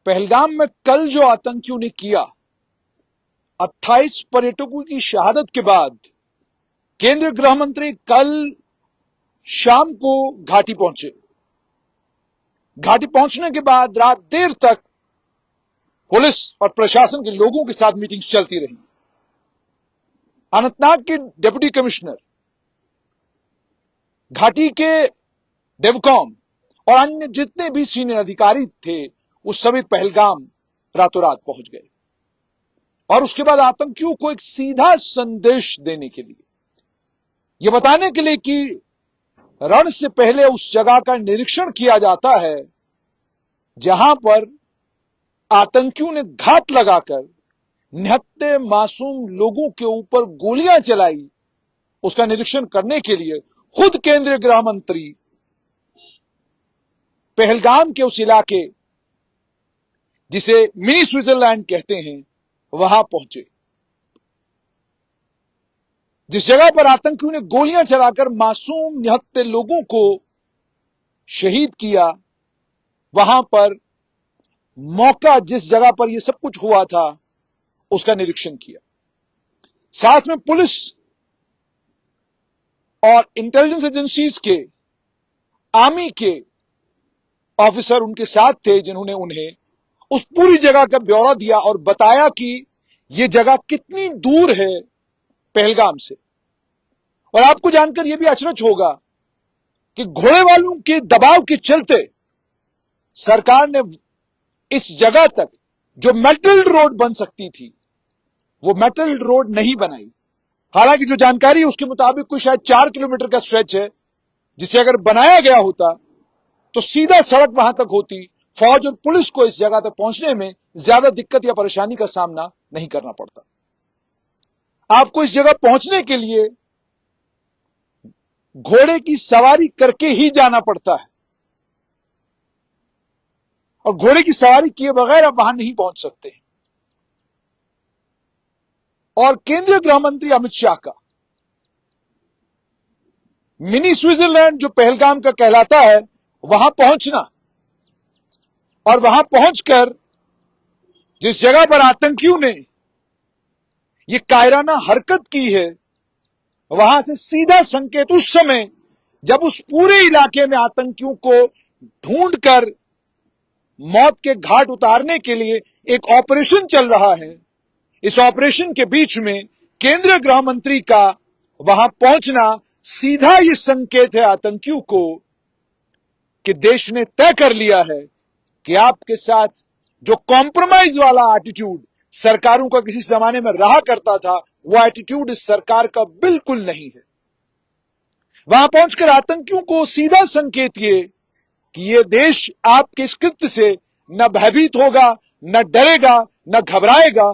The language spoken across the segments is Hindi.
पहलगाम में कल जो आतंकियों ने किया, 28 पर्यटकों की शहादत के बाद केंद्रीय गृह मंत्री कल शाम को घाटी पहुंचे। घाटी पहुंचने के बाद रात देर तक पुलिस और प्रशासन के लोगों के साथ मीटिंग्स चलती रही। अनंतनाग के डिप्टी कमिश्नर, घाटी के डेवकॉम और अन्य जितने भी सीनियर अधिकारी थे, वो सभी पहलगाम रातों रात पहुंच गए और उसके बाद आतंकियों को एक सीधा संदेश देने के लिए, यह बताने के लिए कि रण से पहले उस जगह का निरीक्षण किया जाता है जहां पर आतंकियों ने घात लगाकर निहत्थे मासूम लोगों के ऊपर गोलियां चलाई, उसका निरीक्षण करने के लिए खुद केंद्रीय गृह मंत्री पहलगाम के उस इलाके, जिसे मिनी स्विट्जरलैंड कहते हैं, वहां पहुंचे। जिस जगह पर आतंकियों ने गोलियां चलाकर मासूम निहत्थे लोगों को शहीद किया, वहां पर मौका, जिस जगह पर यह सब कुछ हुआ था, उसका निरीक्षण किया। साथ में पुलिस और इंटेलिजेंस एजेंसीज के, आर्मी के ऑफिसर उनके साथ थे, जिन्होंने उन्हें उस पूरी जगह का ब्यौरा दिया और बताया कि यह जगह कितनी दूर है पहलगाम से। और आपको जानकर यह भी अचरज होगा कि घोड़े वालों के दबाव के चलते सरकार ने इस जगह तक जो मेटल रोड बन सकती थी, वो मेटल रोड नहीं बनाई। हालांकि जो जानकारी है उसके मुताबिक कोई शायद 4 किलोमीटर का स्ट्रेच है, जिसे अगर बनाया गया होता तो सीधा सड़क वहां तक होती, फौज और पुलिस को इस जगह तक पहुंचने में ज्यादा दिक्कत या परेशानी का सामना नहीं करना पड़ता। आपको इस जगह पहुंचने के लिए घोड़े की सवारी करके ही जाना पड़ता है और घोड़े की सवारी किए बगैर आप वहां नहीं पहुंच सकते। और केंद्रीय गृह मंत्री अमित शाह का मिनी स्विट्जरलैंड जो पहलगाम का कहलाता है, वहां पहुंचना और वहां पहुंचकर जिस जगह पर आतंकियों ने यह कायराना हरकत की है, वहां से सीधा संकेत, उस समय जब उस पूरे इलाके में आतंकियों को ढूंढकर मौत के घाट उतारने के लिए एक ऑपरेशन चल रहा है, इस ऑपरेशन के बीच में केंद्रीय गृह मंत्री का वहां पहुंचना सीधा ये संकेत है आतंकियों को कि देश ने तय कर लिया है कि आपके साथ जो कॉम्प्रोमाइज वाला एटीट्यूड सरकारों का किसी जमाने में रहा करता था, वो एटीट्यूड इस सरकार का बिल्कुल नहीं है। वहां पहुंचकर आतंकियों को सीधा संकेत ये कि ये देश आपके इस कृत्य से न भयभीत होगा, न डरेगा, न घबराएगा,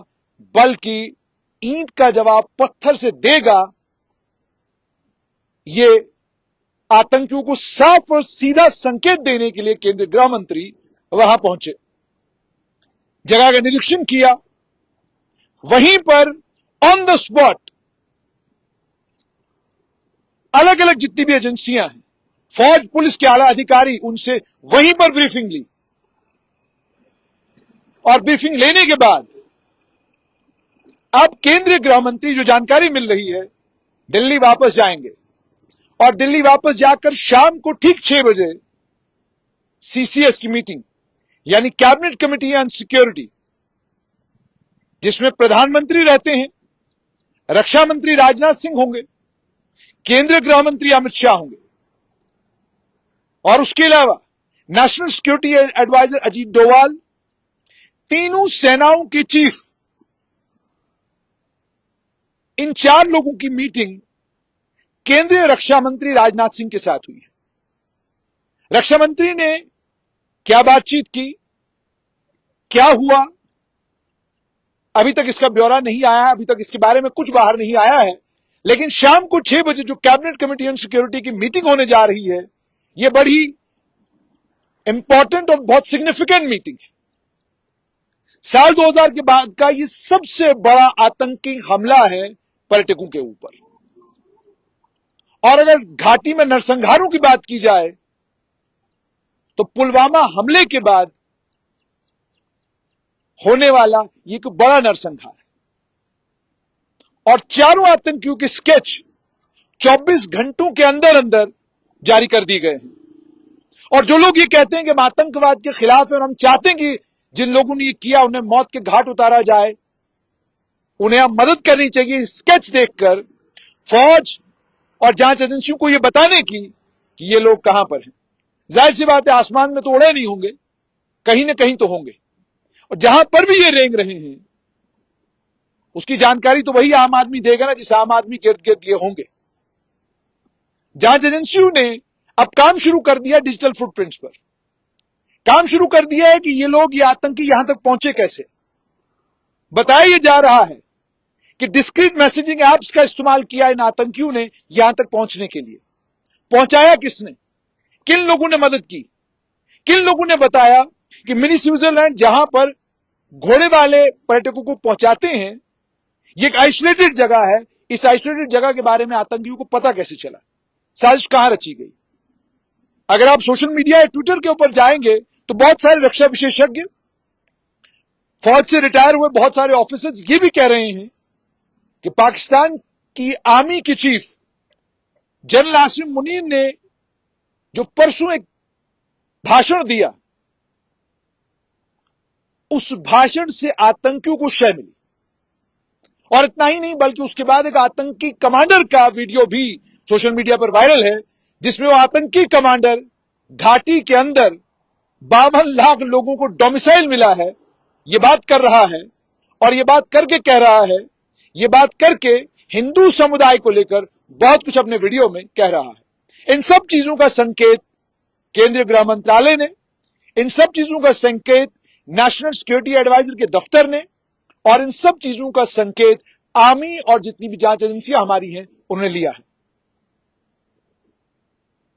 बल्कि ईंट का जवाब पत्थर से देगा। ये आतंकियों को साफ और सीधा संकेत देने के लिए केंद्रीय गृह मंत्री वहां पहुंचे, जगह का निरीक्षण किया। वहीं पर ऑन द स्पॉट अलग अलग जितनी भी एजेंसियां हैं, फौज, पुलिस के आला अधिकारी, उनसे वहीं पर ब्रीफिंग ली और ब्रीफिंग लेने के बाद अब केंद्रीय गृह मंत्री, जो जानकारी मिल रही है, दिल्ली वापस जाएंगे और दिल्ली वापस जाकर शाम को ठीक 6 बजे सीसीएस की मीटिंग, यानी कैबिनेट कमेटी ऑन सिक्योरिटी, जिसमें प्रधानमंत्री रहते हैं, रक्षा मंत्री राजनाथ सिंह होंगे, केंद्रीय गृह मंत्री अमित शाह होंगे और उसके अलावा national security advisor Ajit Doval, तीनों सेनाओं के चीफ, इन 4 लोगों की मीटिंग केंद्रीय रक्षा मंत्री राजनाथ सिंह के साथ हुई है। रक्षा मंत्री ने क्या बातचीत की, क्या हुआ, अभी तक इसका ब्यौरा नहीं आया है, अभी तक इसके बारे में कुछ बाहर नहीं आया है। लेकिन शाम को 6 बजे जो कैबिनेट कमेटी ऑन सिक्योरिटी की मीटिंग होने जा रही है, यह बड़ी इंपॉर्टेंट और बहुत सिग्निफिकेंट मीटिंग है। साल 2000 के बाद का यह सबसे बड़ा आतंकी हमला है पर्यटकों के ऊपर। और अगर घाटी में नरसंहारों की बात की जाए तो पुलवामा हमले के बाद होने वाला ये एक बड़ा नरसंहार है। और चारों आतंकियों के स्केच 24 घंटों के अंदर अंदर जारी कर दिए गए हैं। और जो लोग ये कहते हैं कि हम आतंकवाद के खिलाफ है और हम चाहते हैं कि जिन लोगों ने ये किया उन्हें मौत के घाट उतारा जाए, उन्हें हम मदद करनी चाहिए, स्केच देखकर फौज और जांच एजेंसियों को यह बताने की कि ये लोग कहां पर हैं। जाहिर सी बात है, आसमान में तो उड़े नहीं होंगे, कहीं ना कहीं तो होंगे। और जहां पर भी ये रेंग रहे हैं उसकी जानकारी तो वही आम आदमी देगा ना, जिस आम आदमी के इर्द गिर्द ये होंगे। जांच एजेंसियों ने अब काम शुरू कर दिया डिजिटल फुटप्रिंट्स पर। काम शुरू कर दिया है कि ये लोग, ये आतंकी यहां तक पहुंचे कैसे। बताया जा रहा है कि डिस्क्रीट मैसेजिंग एप्स का इस्तेमाल किया इन आतंकियों ने यहां तक पहुंचने के लिए। पहुंचाया किसने, किन लोगों ने मदद की, किन लोगों ने बताया कि मिनी स्विट्जरलैंड जहां पर घोड़े वाले पर्यटकों को पहुंचाते हैं, ये एक आइसोलेटेड जगह है। इस आइसोलेटेड जगह के बारे में आतंकियों को पता कैसे चला, साजिश कहां रची गई। अगर आप सोशल मीडिया या ट्विटर के ऊपर जाएंगे तो बहुत सारे रक्षा विशेषज्ञ, फौज से रिटायर हुए बहुत सारे ऑफिसर्स ये भी कह रहे हैं कि पाकिस्तान की आर्मी के चीफ जनरल आसिम मुनीर ने जो परसों एक भाषण दिया, उस भाषण से आतंकियों को शय मिली। और इतना ही नहीं, बल्कि उसके बाद एक आतंकी कमांडर का वीडियो भी सोशल मीडिया पर वायरल है, जिसमें वो आतंकी कमांडर घाटी के अंदर 52 लाख लोगों को डोमिसाइल मिला है, ये बात कर रहा है। और ये बात करके कह रहा है, ये बात करके हिंदू समुदाय को लेकर बहुत कुछ अपने वीडियो में कह रहा है। इन सब चीजों का संकेत केंद्रीय गृह मंत्रालय ने, इन सब चीजों का संकेत नेशनल सिक्योरिटी एडवाइजर के दफ्तर ने, और इन सब चीजों का संकेत आर्मी और जितनी भी जांच एजेंसियां हमारी हैं उन्होंने लिया है।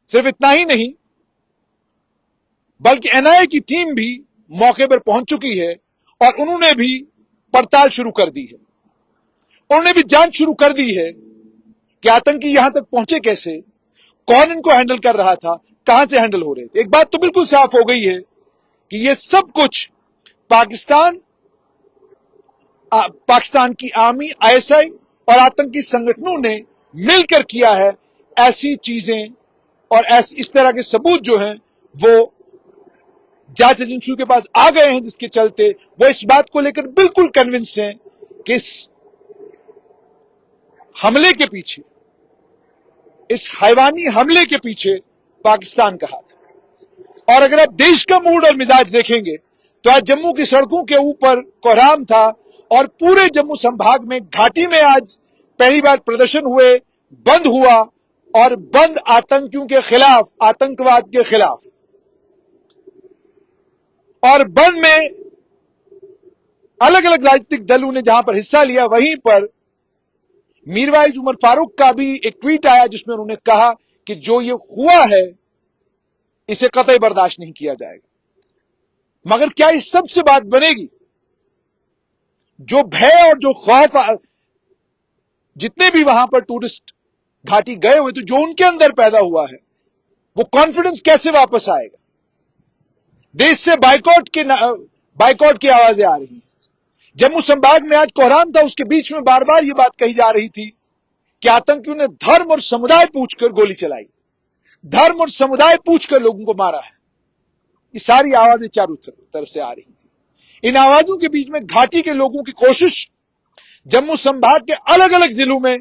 सिर्फ इतना ही नहीं, बल्कि एनआईए की टीम भी मौके पर पहुंच चुकी है और उन्होंने भी पड़ताल शुरू कर दी है। उन्होंने भी जांच शुरू कर दी है कि आतंकी यहां तक पहुंचे कैसे, कौन इनको हैंडल कर रहा था, कहां से हैंडल हो रहे थे। एक बात तो बिल्कुल साफ हो गई है कि यह सब कुछ पाकिस्तान की आर्मी, आईएसआई और आतंकी संगठनों ने मिलकर किया है। ऐसी चीजें और इस तरह के सबूत जो हैं वो जांच एजेंसियों के पास आ गए हैं, जिसके चलते वो इस बात को लेकर बिल्कुल कन्विंस्ड हैं कि इस हमले के पीछे, इस हैवानी हमले के पीछे पाकिस्तान का हाथ है। और अगर आप देश का मूड और मिजाज देखेंगे तो आज जम्मू की सड़कों के ऊपर कोहराम था और पूरे जम्मू संभाग में, घाटी में आज पहली बार प्रदर्शन हुए, बंद हुआ, और बंद आतंकियों के खिलाफ, आतंकवाद के खिलाफ। और बंद में अलग अलग राजनीतिक दलों ने जहां पर हिस्सा लिया, वहीं पर मीरवाइज उमर फारूक का भी एक ट्वीट आया जिसमें उन्होंने कहा कि जो ये हुआ है इसे कतई बर्दाश्त नहीं किया जाएगा। मगर क्या इस सब से बात बनेगी? जो भय और जो खौफ जितने भी वहां पर टूरिस्ट घाटी गए हुए थे, जो उनके अंदर पैदा हुआ है, वो कॉन्फिडेंस कैसे वापस आएगा? देश से बाइकआउट की आवाजें आ रही हैं। जम्मू संभाग में आज कोहराम था, उसके बीच में बार बार यह बात कही जा रही थी कि आतंकियों ने धर्म और समुदाय पूछकर गोली चलाई, धर्म और समुदाय पूछकर लोगों को मारा है। ये सारी आवाजें चारों तरफ से आ रही थी। इन आवाजों के बीच में घाटी के लोगों की कोशिश, जम्मू संभाग के अलग अलग जिलों में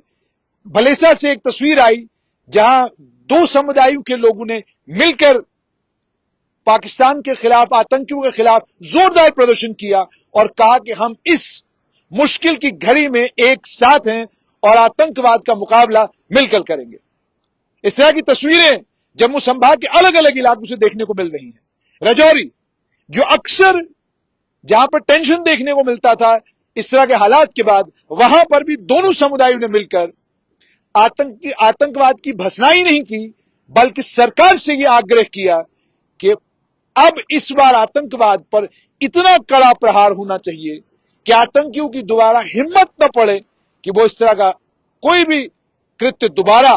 भलेसा से एक तस्वीर आई जहां दो समुदायों के लोगों ने मिलकर पाकिस्तान के खिलाफ, आतंकियों के खिलाफ जोरदार प्रदर्शन किया और कहा कि हम इस मुश्किल की घड़ी में एक साथ हैं और आतंकवाद का मुकाबला मिलकर करेंगे। इस तरह की तस्वीरें जम्मू संभाग के अलग अलग इलाकों से देखने को मिल रही हैं। राजौरी, जो अक्सर जहां पर टेंशन देखने को मिलता था इस तरह के हालात के बाद, वहां पर भी दोनों समुदायों ने मिलकर आतंकवाद की भसनाई नहीं की, बल्कि सरकार से यह आग्रह किया कि अब इस बार आतंकवाद पर इतना कड़ा प्रहार होना चाहिए कि आतंकियों की दोबारा हिम्मत न पड़े कि वो इस तरह का कोई भी कृत्य दोबारा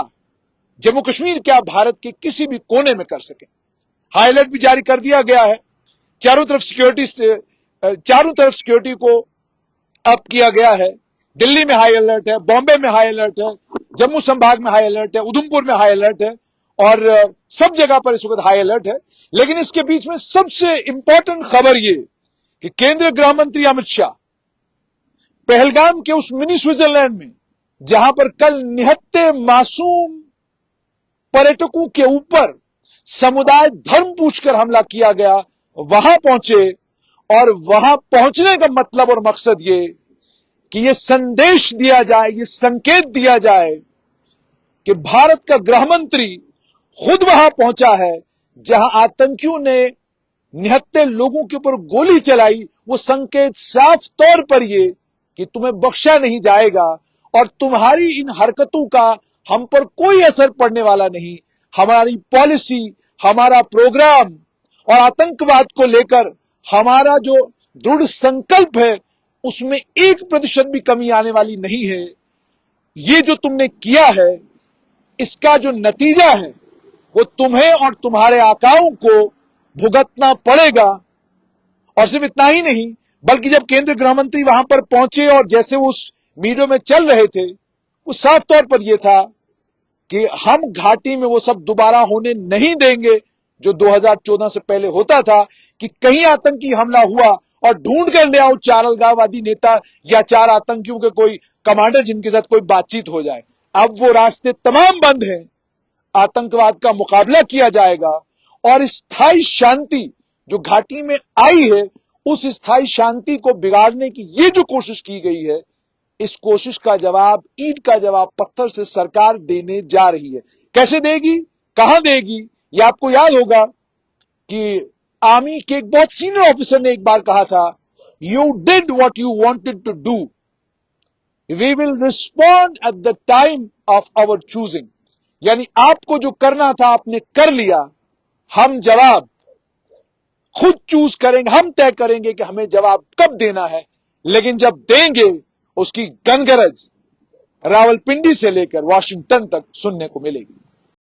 जम्मू कश्मीर क्या भारत के किसी भी कोने में कर सके। हाई अलर्ट भी जारी कर दिया गया है। चारों तरफ सिक्योरिटी चारों तरफ सिक्योरिटी को अप किया गया है। दिल्ली में हाई अलर्ट है, बॉम्बे में हाई अलर्ट है, जम्मू संभाग में हाई अलर्ट है, उधमपुर में हाई अलर्ट है और सब जगह पर इस वक्त हाई अलर्ट है। लेकिन इसके बीच में सबसे इंपॉर्टेंट खबर ये कि केंद्रीय गृह मंत्री अमित शाह पहलगाम के उस मिनी स्विट्जरलैंड में जहां पर कल निहत्थे मासूम पर्यटकों के ऊपर समुदाय धर्म पूछकर हमला किया गया, वहां पहुंचे और वहां पहुंचने का मतलब और मकसद ये कि ये संदेश दिया जाए, ये संकेत दिया जाए कि भारत का गृह मंत्री खुद वहां पहुंचा है जहां आतंकियों ने निहत्थे लोगों के ऊपर गोली चलाई। वो संकेत साफ तौर पर ये कि तुम्हें बख्शा नहीं जाएगा और तुम्हारी इन हरकतों का हम पर कोई असर पड़ने वाला नहीं। हमारी पॉलिसी, हमारा प्रोग्राम और आतंकवाद को लेकर हमारा जो दृढ़ संकल्प है उसमें 1% भी कमी आने वाली नहीं है। ये जो तुमने किया है इसका जो नतीजा है वो तुम्हें और तुम्हारे आकाओं को भुगतना पड़ेगा। और सिर्फ इतना ही नहीं बल्कि जब केंद्रीय गृह मंत्री वहां पर पहुंचे और जैसे वो उस वीडियो में चल रहे थे वो साफ तौर पर यह था कि हम घाटी में वो सब दोबारा होने नहीं देंगे जो 2014 से पहले होता था कि कहीं आतंकी हमला हुआ और ढूंढ कर ले आओ 4 अलगाववादी नेता या 4 आतंकियों के कोई कमांडर जिनके साथ कोई बातचीत हो जाए। अब वो रास्ते तमाम बंद हैं। आतंकवाद का मुकाबला किया जाएगा और स्थायी शांति जो घाटी में आई है उस स्थायी शांति को बिगाड़ने की ये जो कोशिश की गई है, इस कोशिश का जवाब, ईंट का जवाब पत्थर से सरकार देने जा रही है। कैसे देगी, कहां देगी? ये आपको याद होगा कि आर्मी के एक बहुत सीनियर ऑफिसर ने एक बार कहा था, you did what you wanted to do, we will respond at the time of our choosing. यानी आपको जो करना था आपने कर लिया, हम जवाब खुद चूज करेंगे, हम तय करेंगे कि हमें जवाब कब देना है। लेकिन जब देंगे उसकी गनगरज रावलपिंडी से लेकर वाशिंगटन तक सुनने को मिलेगी।